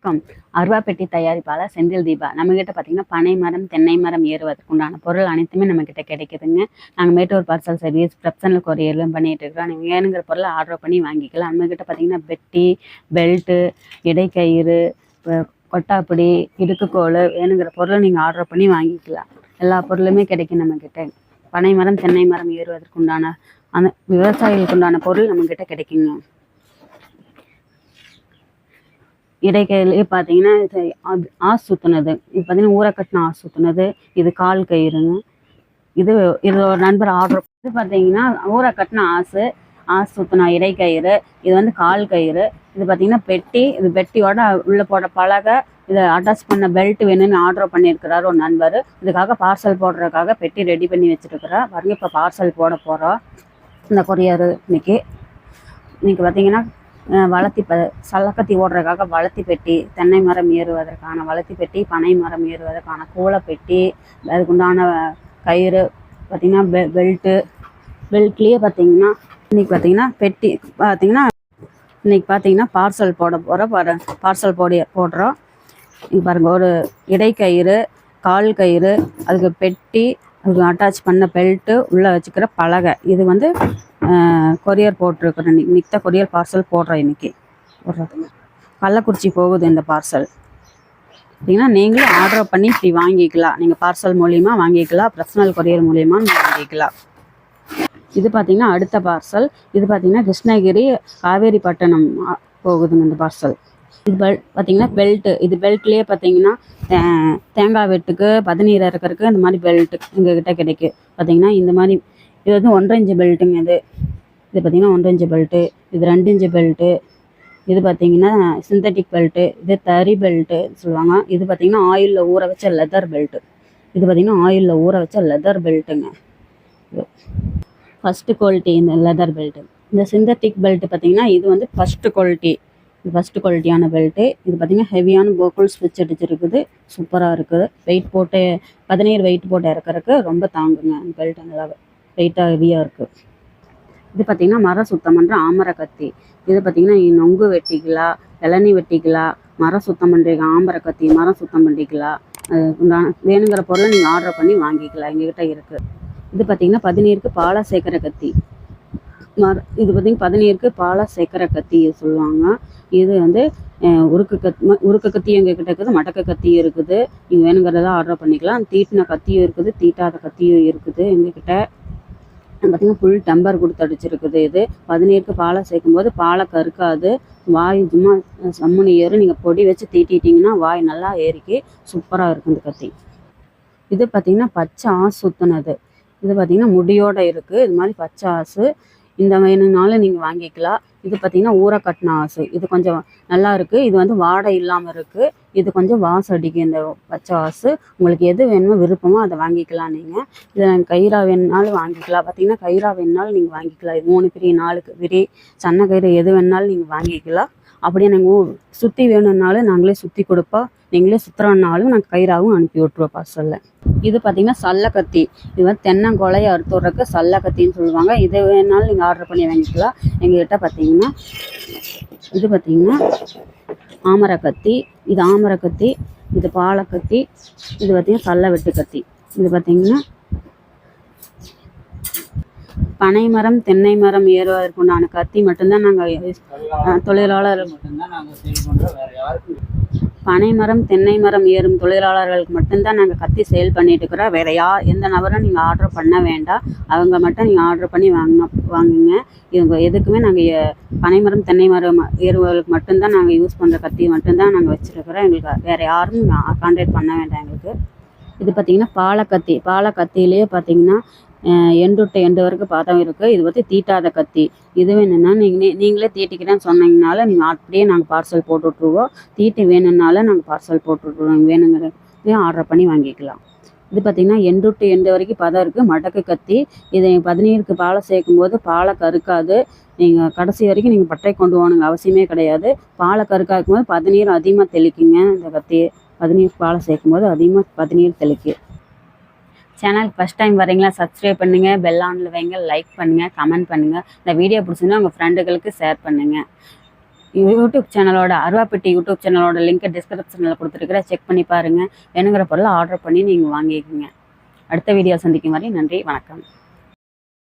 வணக்கம். அருவாப்பெட்டி தயாரிப்பாளர் செந்தில் தீபா. நம்மகிட்ட பார்த்தீங்கன்னா பனை மரம், தென்னை மரம் ஏறுவதற்கு உண்டான பொருள் அனைத்துமே நம்மக்கிட்ட கிடைக்குதுங்க. நாங்கள் மேட்டூர் பார்சல் சர்வீஸ், ப்ரொஃபஷனல் கொரியர்லாம் பண்ணிகிட்டு இருக்கிறோம். நீங்கள் வேணுங்கிற பொருளை ஆர்டர் பண்ணி வாங்கிக்கலாம். நம்மக்கிட்ட பார்த்தீங்கன்னா பெட்டி, பெல்ட்டு, இடைக்கயிறு, கொட்டாப்பிடி, இடுக்குக்கோல் வேணுங்கிற பொருளை நீங்கள் ஆர்டர் பண்ணி வாங்கிக்கலாம். எல்லா பொருளுமே கிடைக்கும் நம்மக்கிட்ட. பனை மரம், தென்னை மரம் ஏறுவதற்கு உண்டான அந்த விவசாயிகளுக்கு உண்டான பொருள் நம்மக்கிட்ட கிடைக்குங்க. இடைக்கயிறு பார்த்தீங்கன்னா இது ஆஸ் சுற்றுனது, இது பார்த்தீங்கன்னா ஊறக்கட்டின ஆஸ் சுற்றுனது, இது கால் கயிறுங்க. இது ஒரு நண்பர் ஆர்டர். இது பார்த்தீங்கன்னா ஊறக்கட்டின ஆஸ் சுற்றின இடைக்கயிறு, இது வந்து கால் கயிறு. இது பார்த்தீங்கன்னா பெட்டி, இது பெட்டியோட உள்ளே போட பலகை, இதை அட்டாச் பண்ண பெல்ட் வேணும்னு ஆர்டர் பண்ணியிருக்கிறார் ஒரு நண்பர். இதுக்காக பார்சல் போடுறதுக்காக பெட்டி ரெடி பண்ணி வச்சுருக்கிறேன் பாருங்க. இப்போ பார்சல் போட போகிறோம் இந்த கொரியர். இன்னைக்கு பார்த்தீங்கன்னா வளர்த்தி சல்லக்கத்தி ஓடுறதுக்காக வளர்த்தி பெட்டி, தென்னை மரம் ஏறுவதற்கான வளர்த்தி பெட்டி, பனை மரம் ஏறுவதற்கான கூலைப்பெட்டி, அதுக்குண்டான கயிறு பார்த்தீங்கன்னா பெல்ட்லேயே பார்த்தீங்கன்னா இன்றைக்கி பார்த்தீங்கன்னா பெட்டி பார்த்தீங்கன்னா இன்றைக்கி பார்த்தீங்கன்னா பார்சல் போட போகிறோம். பார்சல் போடுறோம். இங்கே பாருங்கள், ஒரு இடைக்கயிறு, கால் கயிறு, அதுக்கு பெட்டி, அதுக்கு அட்டாச் பண்ண பெல்ட்டு, உள்ளே வச்சுக்கிற பலகை. இது வந்து கொரியர் போட்டிருக்கிறேன். இன்னைக்கு தான் கொரியர் பார்சல் போடுறேன். இன்றைக்கி கள்ளக்குறிச்சி போகுது இந்த பார்சல். பார்த்தீங்கன்னா நீங்களும் ஆர்டர் பண்ணி இப்படி வாங்கிக்கலாம். நீங்கள் பார்சல் மூலிமா வாங்கிக்கலாம், ப்ரொஃபஷனல் கொரியர் மூலிமா வாங்கிக்கலாம். இது பார்த்திங்கன்னா அடுத்த பார்சல். இது பார்த்திங்கன்னா கிருஷ்ணகிரி காவேரிப்பட்டினம் போகுதுங்க இந்த பார்சல். இது பார்த்திங்கன்னா பெல்ட்டு. இது பெல்ட்லேயே பார்த்திங்கன்னா தேங்காய் வெட்டுக்கு, பதநீர் இறக்கிறதுக்கு இந்த மாதிரி பெல்ட்டு எங்ககிட்ட கிடைக்கும். பார்த்திங்கன்னா இந்த மாதிரி இது வந்து 1.5 இன்ச்சு பெல்ட்டுங்க. இது பார்த்திங்கன்னா 1.5 இன்ச்சு பெல்ட்டு, இது 2 இன்ச்சு பெல்ட்டு, இது பார்த்திங்கன்னா சிந்தட்டிக் பெல்ட்டு, இது தறி பெல்ட்டு சொல்லுவாங்க. இது பார்த்திங்கன்னா ஆயிலில் ஊற வச்ச லெதர் பெல்ட்டு. இது பார்த்திங்கன்னா ஆயிலில் ஊற வச்ச லெதர் பெல்ட்டுங்க. இது ஃபஸ்ட்டு குவாலிட்டி இந்த லெதர் பெல்ட்டு. இந்த சிந்தட்டிக் பெல்ட்டு பார்த்திங்கன்னா இது வந்து ஃபஸ்ட்டு குவாலிட்டி. இது ஃபஸ்ட்டு குவாலிட்டியான பெல்ட்டு. இது பார்த்திங்கன்னா ஹெவியான கோகுல் ஸ்விட்ச் அடிச்சிருக்குது. சூப்பராக இருக்குது. வெயிட் போட்டு 17 வெயிட் போட்டு இறக்குறதுக்கு ரொம்ப தாங்குங்க அந்த பெல்ட்டு. நல்லா வெயிட்டாக ஹெவியாக இருக்குது. இது பார்த்திங்கன்னா மரம் சுத்தம் பண்ணுற ஆமரை கத்தி. இது பார்த்திங்கன்னா நொங்கு வெட்டிக்கலாம், இளநீ வெட்டிக்கலாம், மரம் சுத்தம் பண்ணுறீங்க ஆமரை கத்தி, மரம் சுத்தம் பண்ணிக்கலாம். வேணுங்கிற பொருளை நீங்கள் ஆர்டர் பண்ணி வாங்கிக்கலாம், எங்ககிட்ட இருக்குது. இது பார்த்திங்கன்னா 17க்கு பாலை சேர்க்குற கத்தி. இது பார்த்திங்கன்னா 17க்கு பாலை சேர்க்குற கத்தி சொல்லுவாங்க. இது வந்து உருக்கு கத்தி எங்ககிட்ட இருக்குது, மடக்க கத்தியும் இருக்குது. நீங்கள் வேணுங்கிறத ஆர்டர் பண்ணிக்கலாம். தீட்டின கத்தியும் இருக்குது, தீட்டாத கத்தியும் இருக்குது எங்ககிட்ட. பார்த்திங்கன்னா ஃபுல் டெம்பர் கொடுத்து அடிச்சிருக்குது. இது 17க்கு பாலை சேர்க்கும்போது பாலை கருக்காது, வாய் சும்மா சம்முனி ஏறும். நீங்கள் பொடி வச்சு தீட்டிட்டிங்கன்னா வாய் நல்லா ஏறிக்கி சூப்பராக இருக்கும் இந்த கத்தி. இது பார்த்திங்கன்னா பச்சை ஆசு சுற்றுனது. இது பார்த்திங்கன்னா முடியோடு இருக்குது. இது மாதிரி பச்சை ஆசு இந்த வேணுனாலும் நீங்கள் வாங்கிக்கலாம். இது பார்த்திங்கன்னா ஊறக்கட்டின ஆசு. இது கொஞ்சம் நல்லா இருக்குது. இது வந்து வாடை இல்லாமல் இருக்குது. இது கொஞ்சம் வாசம் அடிக்கும் இந்த பச்சை ஆசு. உங்களுக்கு எது வேணுமோ விருப்பமோ அதை வாங்கிக்கலாம். நீங்கள் இதில் கயிறா வேணுனாலும் வாங்கிக்கலாம். பார்த்திங்கன்னா கயிறா வேணுனாலும் நீங்கள் வாங்கிக்கலாம். 3 பிரி 4 பிரி சன்ன கயிறு எது வேணுனாலும் நீங்கள் வாங்கிக்கலாம். அப்படியே நாங்கள் சுற்றி வேணும்னாலும் நாங்களே சுற்றி கொடுப்போம். நீங்களே சுற்றுறனாலும் நாங்கள் கயிறாவும் அனுப்பி விட்ருவோம் பார்சலில். இது பார்த்திங்கன்னா சல்லக்கத்தி. இது வந்து தென்னங்கொலையை அறுத்து விட்றதுக்கு சல்லக்கத்தின்னு சொல்லுவாங்க. இதை வேணாலும் நீங்கள் ஆர்டர் பண்ணி வாங்கிக்கலாம். எங்கள்கிட்ட பார்த்திங்கன்னா இது பார்த்திங்கன்னா ஆமரை கத்தி, இது ஆமரை கத்தி, இது பாலக்கத்தி, இது பார்த்திங்கன்னா சல்லை வெட்டு கத்தி. இது பார்த்திங்கன்னா பனை மரம், தென்னை மரம் ஏறுவதற்கு உண்டான கத்தி மட்டும்தான் நாங்கள் தொழிலாளர்கள் பனை மரம், தென்னை மரம் ஏறும் தொழிலாளர்களுக்கு மட்டும்தான் நாங்கள் கத்தி சேல் பண்ணிட்டு இருக்கிறோம். வேறு எந்த நபரும் நீங்கள் ஆர்டர் பண்ண வேண்டாம். அவங்க மட்டும் நீங்கள் ஆர்டர் பண்ணி வாங்குங்க. இவங்க எதுக்குமே நாங்கள் பனை மரம், தென்னை மரம் ஏறுவதற்கு மட்டும்தான் நாங்கள் யூஸ் பண்ணுற கத்தி மட்டும்தான் நாங்கள் வச்சுருக்கிறோம். எங்களுக்கு வேறு யாரும் கான்டாக்ட் பண்ண வேண்டாம் எங்களுக்கு. இது பார்த்திங்கன்னா பாலக்கத்தி. பாலக்கத்திலேயே பார்த்திங்கன்னா எண்டு டு எண்டு வரைக்கும் பாதம் இருக்குது. இது வந்து தீட்டாத கத்தி. இது வேணும்னா நீங்களே தீட்டிக்கிறேன்னு சொன்னீங்கனாலும் நீங்கள் அப்படியே நாங்கள் பார்சல் போட்டு விட்ருவோம். தீட்டி வேணும்னாலும் நாங்கள் பார்சல் போட்டு விட்ருவோம். வேணுங்கிறதையும் ஆர்டர் பண்ணி வாங்கிக்கலாம். இது பார்த்திங்கன்னா எண்டு டு எண்டு வரைக்கும் பதம் இருக்குது. மடக்கு கத்தி. இதை 17க்கு பாலை சேர்க்கும்போது பாலை கருக்காது. நீங்கள் கடைசி வரைக்கும் நீங்கள் பட்டை கொண்டு போகணுங்க அவசியமே கிடையாது. பாலை கருக்காக்கும் போது 17 அதிகமாக தெளிக்குங்க. இந்த கத்தி 17க்கு பாலை சேர்க்கும்போது அதிகமாக 17 தெளிக்கும். சேனலுக்கு ஃபஸ்ட் டைம் வரீங்களா, சப்ஸ்கிரைப் பண்ணுங்கள், பெல் ஆனில் வைங்க, லைக் பண்ணுங்கள், கமெண்ட் பண்ணுங்கள். இந்த வீடியோ பிடிச்சிருந்தா உங்கள் ஃப்ரெண்டுகளுக்கு ஷேர் பண்ணுங்கள். யூடியூப் சேனலோட அருவாப்பெட்டி யூடியூப் சேனலோட லிங்க் டிஸ்கிரிப்ஷனில் கொடுத்துருக்குற செக் பண்ணி பாருங்கள். வேணுங்கிற பொருளை ஆர்டர் பண்ணி நீங்கள் வாங்கிக்கோங்க. அடுத்த வீடியோ சந்திக்கும் வரை நன்றி, வணக்கம்.